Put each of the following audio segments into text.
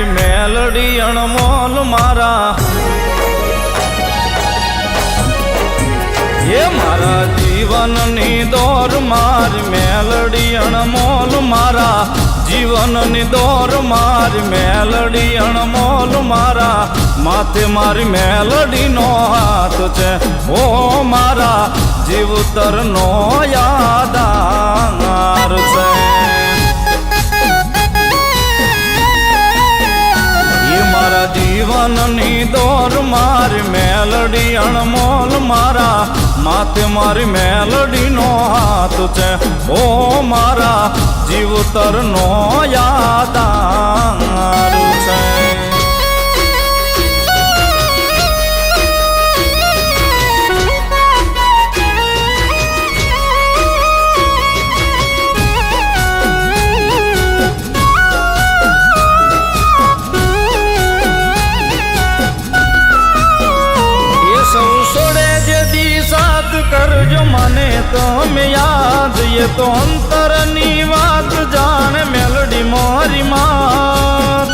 મેલડી અણમોલ મારા એ મારા જીવનની દોર મારી મેલડી અણમોલ મારા જીવનની દોર મારી મેલડી અણમોલ મારા માથે મારી મેલડીનો હાથ છે ઓ મારા જીવતરનો યાદાર છે મારા જીવનની દોર મારી મેલડી અણમોલ મારા માથે મારી મેલડીનો હાથ છે ઓ મારા જીવતરનો યાદાર છે કરજો મને તમે યાદ એ તો અંતરની વાત જાણે મેલડી મારી માત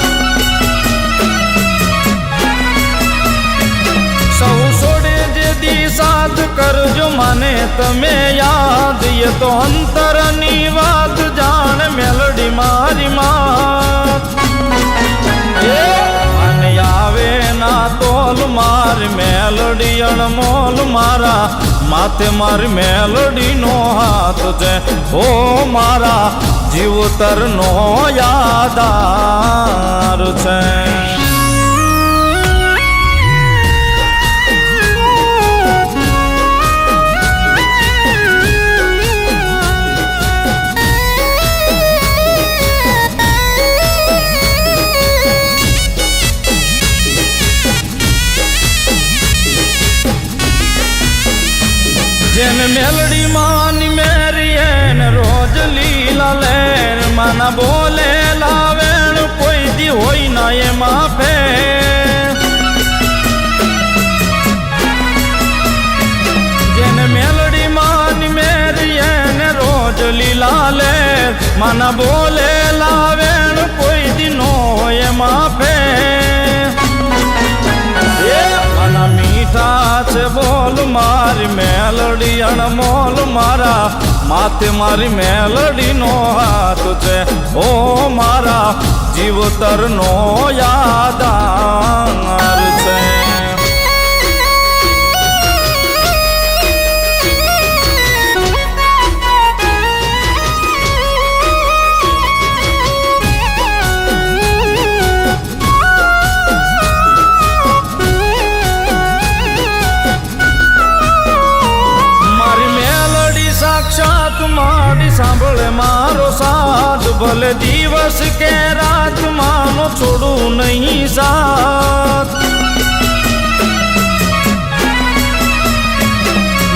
સૌ છોડે જે દી સાથ કરજો મને તમે યાદ એ તો અંતરની વાત જાણે મેલડી મારી માત અને આવે ના તોલ મારી મેલડી અણમોલ મારા માથે મારી મેલડીનો હાથ છે ઓ મારા જીવતરનો યાદાર છે જેને મેલડી માની મેરી એને રોજ લીલા લેર માના બોલે લાવેણ કોઈ દી હોય ના એમાં ફેર જેને મેલડી માની મેરી એને રોજ લીલા લેર માના બોલે લાવેણ કોઈ દી નો હોય એમાં ફેર માના મીઠા છે બોલ મારી મેલડી અણમોલ મારા માથે મારી મેલડીનો હાથ છે ઓ મારા જીવતરનો યાદાર છે મારી સાંભળે મારો સાથ ભલે દિવસ કે રાત માનો છોડું નહીં સાથ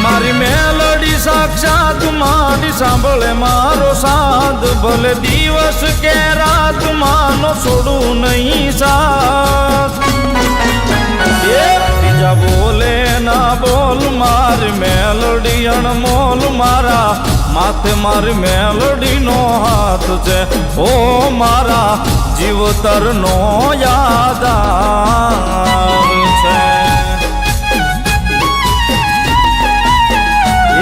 મારી મેલડી સાક્ષાત મારી સાંભળે મારો સાથ ભલે દિવસ કે રાત માનો છોડું નહીં સાથ બીજા બોલે ના બોલ મારી મેલડી અણમોલ મારા માથે મારી મેલડીનો હાથ છે ઓ મારા જીવતરનો યાદાર છે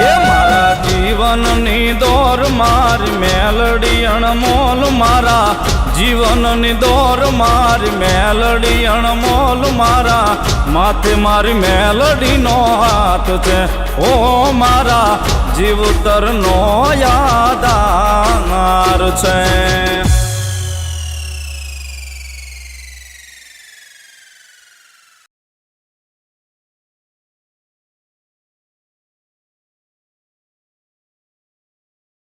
એ મારા જીવનની દોર મારી મેલડી અણમોલ મારા જીવનની દોર મારી મેલડી અણમોલ મારા માથે મારી મેલડીનો હાથ છે ઓ મારા જીવતરનો યાદાર છે